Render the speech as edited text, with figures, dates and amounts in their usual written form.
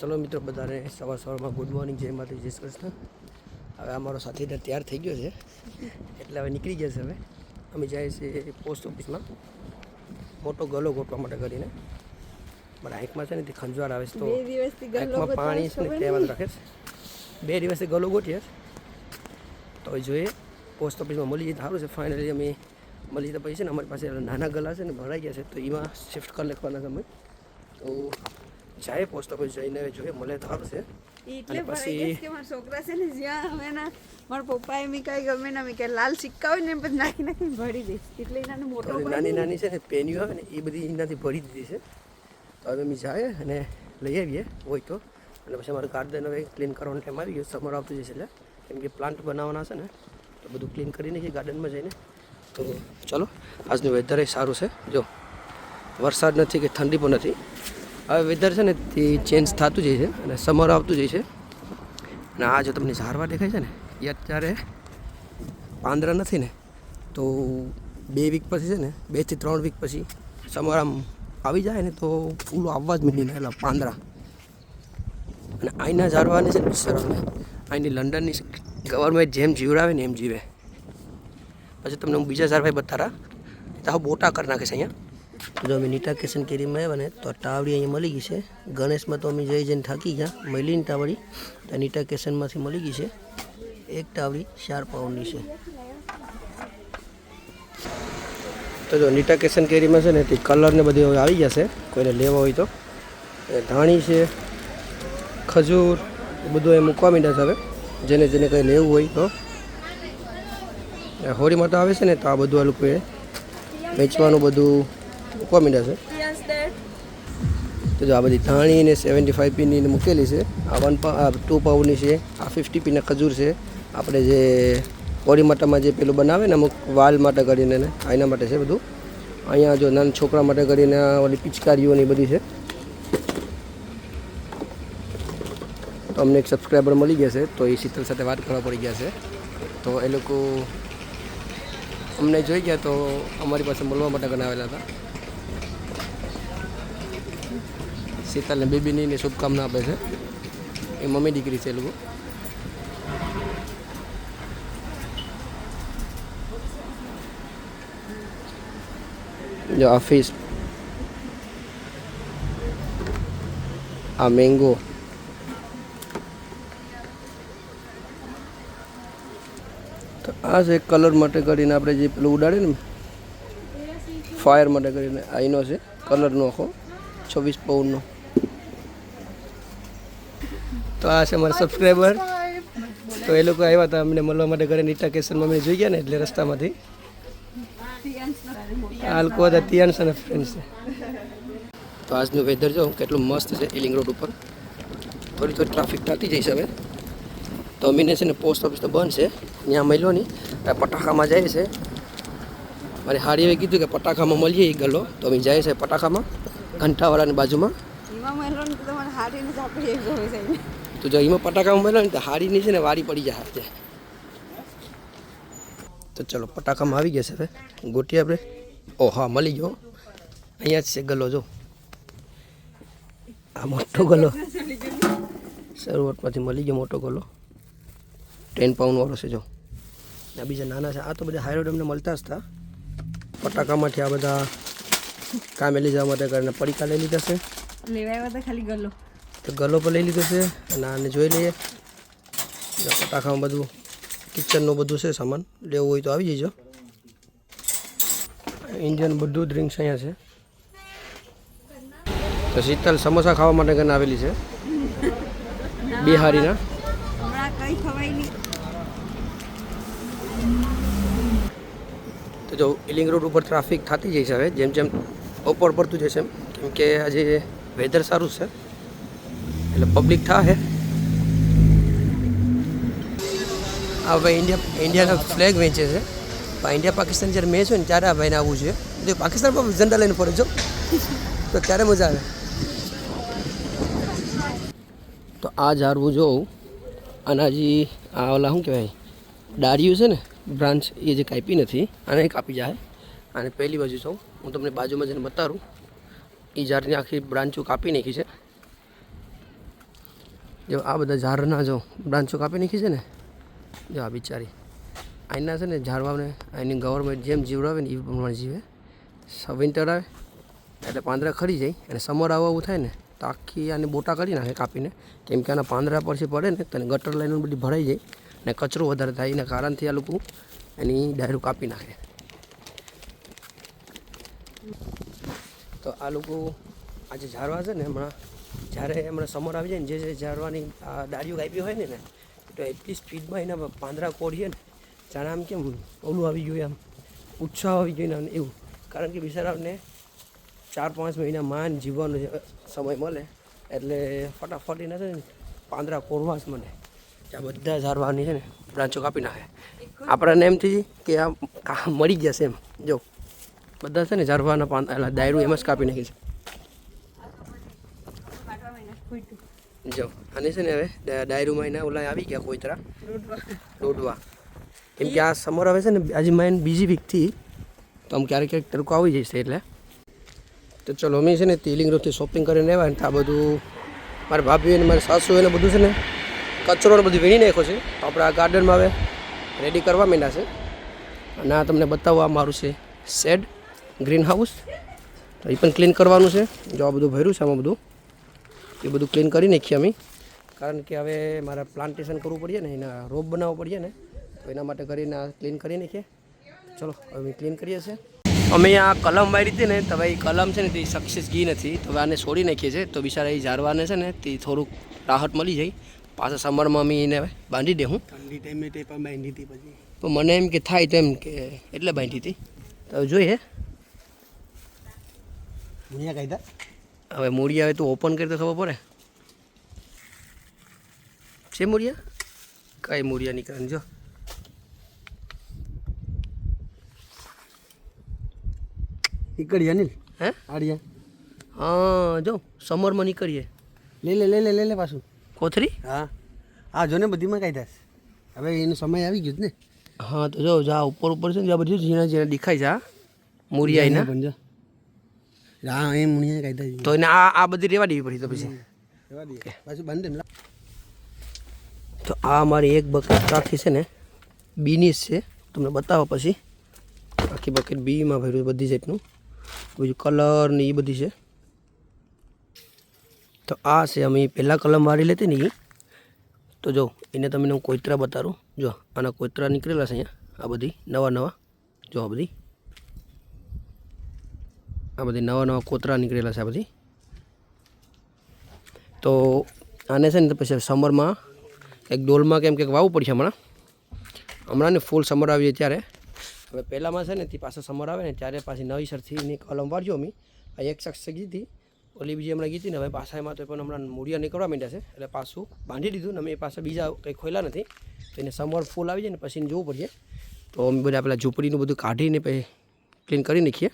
ચલો મિત્રો, બધાને સવારમાં ગુડ મોર્નિંગ, જય માતા, જય શ્રી કૃષ્ણ. હવે અમારો સાથીદાર તૈયાર થઈ ગયો છે એટલે હવે નીકળી ગયા છે. હવે અમે જઈએ છીએ પોસ્ટ ઓફિસમાં મોટો ગલો ગોઠવા માટે કરીને. મારા આંખમાં છે ને તે ખંજવાળ આવે છે, તો આંખમાં પાણી છે ને તેમાં રાખે છે. 2 દિવસથી ગલો ગોઠીએ તો હવે જોઈએ પોસ્ટ ઓફિસમાં મળી જાય સારું છે. ફાઇનલી અમે મળી તો પછી છે ને અમારી પાસે નાના ગલા છે ને ભરાઈ ગયા છે, તો એમાં શિફ્ટ કરી લખવાના સમય તો જાય પોસ્ટ ઓફિસ જઈને જોઈએ મળે તો સારું છે. એટલે ભરાઈ કે મારા છોકરા છે ને જ્યાં અમે ના મારા પપ્પાએ મી કઈ ગમે ના મી કે લાલ સિક્કા હોય ને પછી નાખી ભરી દઈશ. એટલે એનાને મોટો નાની છે ને પેનીઓ આવે ને એ બધી એનાથી ભરી દીધી છે. તો હવે અમે જાય અને લઈ આવીએ હોય તો. અને પછી અમારું ગાર્ડન હવે ક્લીન કરવાનો ટાઈમ આવી ગયો, સમર આવતું જશે એટલે, કેમ કે પ્લાન્ટ બનાવવાના છે ને તો બધું ક્લીન કરી નાખીએ ગાર્ડનમાં જઈને. તો ચલો, આજનું વેધર એ સારું છે. જો વરસાદ નથી કે ઠંડી પણ નથી. હવે વેધર છે ને તે ચેન્જ થતું જાય છે અને સમર આવતું જાય છે. અને આ જો તમને ઝારવા દેખાય છે ને એ અત્યારે પાંદડા નથી ને, તો 2 વીક પછી છે ને 2 થી 3 વીક પછી સમર આમ આવી જાય ને તો ફૂલો આવવા જ માંડી ને એટલે પાંદડા. અને અહીંના ઝારવાને છે ને સરસ અહીંની લંડનની ગવર્મેન્ટ જેમ જીવડાવે ને એમ જીવે. પછી તમને હું બીજા ઝારવાય બતારા તો બોટા કરી નાખે છે અહીંયા. જો અમે નીટા કેસન કેરીમાં આવ્યા ને તો ટાવડી અહીંયા મળી ગઈ છે. ગણેશમાં તો અમે જઈને થાકી ગયા, મળી ને ટાવડી તો નીટા કેસનમાંથી મળી ગઈ છે. એક ટાવડી 4 પાઉન્ડની છે. તો જો નીટા કેસન કેરીમાં છે ને તે કલર ને બધી આવી જશે કોઈને લેવા હોય તો. ધાણી છે, ખજૂર એ બધું એ મૂકવા માંડ્યા છે હવે જેને કંઈ લેવું હોય તો. હોળીમાં તો આવે છે ને તો આ બધું આ લોકોએ વેચવાનું બધું મૂકવા માંડ્યા છે. તો જો આ બધી ધાણી ને 75p મૂકેલી છે. આ 2 પાઉન્ડની છે. આ 50p ખજૂર છે. આપણે જે હોળી માટામાં જે પેલું બનાવે ને અમુક વાલ માટે કરીને ને એના માટે છે બધું. અહીંયા જો નાના છોકરા માટે કરીને ઓલી પિચકારીઓ ને બધી છે. તો અમને એક સબસ્ક્રાઈબર મળી ગયા છે, તો એ શીતલ સાથે વાત કરવા પડી ગયા છે. તો એ લોકો અમને જોઈ ગયા તો અમારી પાસે મળવા માટે બનાવેલા હતા. શીતલને બેબીની શુભકામના આપે છે. એ મમ્મી દીકરી છે એ લોકો. જો આ ફિશ, આ મેંગો, તો આ છે કલર માટે કરીને આપણે જે પેલું ઉડાડે ને ફાયર માટે કરીને આઈનો છે કલરનો આખો 26 પાઉન્ડનો. તો આ છે મારા સબસ્ક્રાઈબર. તો એ લોકો આવ્યા હતા અમને મળવા માટે ઘરે નીટા કેસનમાં અમને જોઈ ગયા ને એટલે રસ્તામાંથી. આ લોકો હતા તિયાન્સ અને ફ્રેન્ડ્સ છે. તો આજનું વેધર જો કેટલું મસ્ત છે. ઇલિંગ રોડ ઉપર થોડી ટ્રાફિક થતી જઈશ હવે. તો અમીને છે ને પોસ્ટ ઓફિસ તો બંધ છે, ત્યાં મળ્યો નહીં. પટાખામાં જાય છે. મારી હાડીએ કીધું કે પટાખામાં મળીએ એ ગલો, તો અમે જાય છે પટાખામાં ઘંટાવાળાની બાજુમાં. તો જો એમાં પટાખામાં મળ્યો ને તો હાડીની છે ને વારી પડી જાય હાથે. તો ચલો પટાખામાં આવી ગયા છે હવે ગોટીએ આપણે. ઓ હા, મળી ગયો. અહીંયા જ છે ગલો. જો આ મોટો ગલો શરૂઆતમાંથી મળી ગયો. મોટો ગલો 10 પાઉન્ડવાળો છે. જો આ બીજા નાના છે. આ તો બધા હાઈરોડ અમને મળતા જ હતા. પટાકામાંથી આ બધા કામે લઈ જવા માટે કરીને પડીકા લઈ લીધા છે. ખાલી ગલો તો ગલો પર લઈ લીધો છે. અને આને જોઈ લઈએ. પટાખામાં બધું કિચનનું બધું છે સામાન, લેવું હોય તો આવી જજો. ઇન્ડિયન બધું ડ્રિંક્સ અહીંયા છે. તો શીતલ સમોસા ખાવા માટે કરીને આવેલી છે બિહારીના. તો જો ઇલિંગ રોડ ઉપર ટ્રાફિક થતી જશે હવે જેમ જેમ બપોર પડતું જશે, કેમ કે આજે વેધર સારું છે એટલે પબ્લિક થાય. આ ભાઈ ઇન્ડિયાનો ફ્લેગ વેચે છે. ઇન્ડિયા પાકિસ્તાન જ્યારે મેચ હોય ને ત્યારે આ ભાઈને આવવું જોઈએ. જો પાકિસ્તાન પર ઝંડા લઈને ફરે છો તો ત્યારે મજા આવે. તો આ ઝાડવું જોઉં અને હજી આ ઓલા શું કહેવાય ડાળીયું છે ને બ્રાન્ચ, એ જે કાપી નથી આને કાપી જાય. અને પહેલી બાજુ છું હું તમને બાજુમાં જઈને બતાવું. એ ઝાડની આખી બ્રાન્ચો કાપી નાખી છે. જો આ બધા ઝાડના જો બ્રાન્ચો કાપી નાખી છે ને, જો આ બિચારી અહીંના છે ને ઝાડવાને અહીંની ગવર્મેન્ટ જેમ જીવડાવે ને એ પ્રમાણે જીવે. વિન્ટર આવે એટલે પાંદડા ખરી જાય અને સમર આવું થાય ને તો આખી આને બોટા કરી નાખે કાપીને, કેમ કે આના પાંદડા પરથી પડે ને તો ગટર લાઈનો બધી ભરાઈ જાય ને કચરો વધારે થાય. એના કારણથી આ લોકો એની ડાયરું કાપી નાખે. તો આ લોકો આ જે ઝાડવા છે ને હમણાં સમર આવી જાય ને જે ઝાડવાની ડાળીઓ કાપી હોય ને તો એટલી સ્પીડમાં એના પાંદડા કોડીએ ને જાણે આમ કેમ ઓલું આવી ગયું, આમ ઉત્સાહ આવી ગયો ને એવું. કારણ કે બિચારાને 4-5 મહિના માન જીવવાનો સમય મળે એટલે ફટાફટ એના છે ને પાંદડા કોરવા જ મને આ બધા ઝાડવાની છે ને બ્રાંચો કાપી નાખે. આપણને એમ થઈ કે આ મરી ગયા છે એમ. જો બધા છે ને ઝાડવાના દાયરું એમ જ કાપી નાખી છે. જો અને છે ને હવે ડાયરુમાં એના ઓલા આવી ગયા કોઈતરા દોડવા, કેમ કે આ સમર આવે છે ને આજે માઇન બીજી વીકથી તો આમ ક્યારેક ક્યારેક તડકો આવી જશે. એટલે તો ચલો અમે છે ને તિલિંગ રોડથી શોપિંગ કરીને આવ્યા ને આ બધું મારા ભાભી અને મારી સાસુ એને બધું છે ને કચરો ને બધું વીણી નાખ્યો છે. તો આપણે આ ગાર્ડનમાં હવે રેડી કરવા માંડ્યા છે. અને આ તમને બતાવવા મારું છે શેડ ગ્રીન હાઉસ, તો એ પણ ક્લીન કરવાનું છે. જો આ બધું ભર્યું છે આમાં બધું એ બધું ક્લીન કરી નાખીએ અમે, કારણ કે હવે મારે પ્લાન્ટેશન કરવું પડે ને, એના રોપ બનાવવો પડે ને, તો એના માટે કરીને ક્લીન કરી નાખીએ. ચલો હવે ક્લીન કરીએ છીએ. અમે આ કલમ વાળી હતી ને તો ભાઈ કલમ છે ને તે સક્સેસ ગઈ નથી, તો હવે આને છોડી નાખીએ છીએ. તો બિચારા એ ઝાડવાને છે ને તે થોડુંક રાહત મળી જાય. પાછા સમરમાં અમે એને બાંધી દે. હું ઠંડી ટાઈમે તે પણ બાંધી હતી પછી તો મને એમ કે થાય તો એમ કે એટલે બાંધી હતી. તો જોઈએ મુનિયા કાયદા હવે મૂળિયા આવે તો ઓપન કરી તો ખબર પડે છે. મૂળિયા કઈ મૂળિયા નીકળે જો નીકળીએ અનિલ. હે આડિયા હા જો સમરમાં નીકળીએ. લે લે પાછું કોથરી. હા હા જો ને બધીમાં કાયદા છે. હવે એનો સમય આવી ગયો જ ને. હા તો જો જા ઉપર છે ને જ્યાં બધું ઝીણા ઝીણા દેખાય છે આ મૂળિયા એના. પણ જો હા એ મુનિયા કાયદા તો એને આ બધી રેવા દેવી પડી. તો પછી રેવા દે પાછું બાંધે ને. તો આ મારી એક બકેટ આખી છે ને બીની છે, તમને બતાવો પછી. આખી બકેટ બીમાં ભર્યું બધી જાતનું, બીજું કલર ને એ બધી છે. તો આ છે અમે પહેલાં કલમ વાળી લેતી ને એ. તો જો એને તમને હું કોઈતરા બતાવું. જો આના કોઈતરા નીકળેલા છે અહીંયા. આ બધી નવા જો આ બધી નવા કોતરા નીકળેલા છે આ બધી. તો આને છે ને તો પછી સમરમાં એક ડોલમાં કેમ કંઈક વાવવું પડશે હમણાં ને ફૂલ સમર આવીએ ત્યારે. હવે પહેલાંમાં છે ને તે પાછો સમર આવે ને ત્યારે પાછી નવી સરથી એની કલમ વાળજો અમે. આ એક શખ્સ ગીતી ઓલી બીજી હમણાં ગીતી ને હવે પાછા એમાં તો પણ હમણાં મૂળિયા નીકળવા માંડ્યા છે એટલે પાછું બાંધી દીધું ને અમે પાછા બીજા કંઈ ખોલ્યા નથી. તો એને સમર ફૂલ આવી જાય ને પછી જોવું પડશે. તો અમે બધા પેલા ઝૂંપડીનું બધું કાઢીને પછી ક્લીન કરી નાખીએ.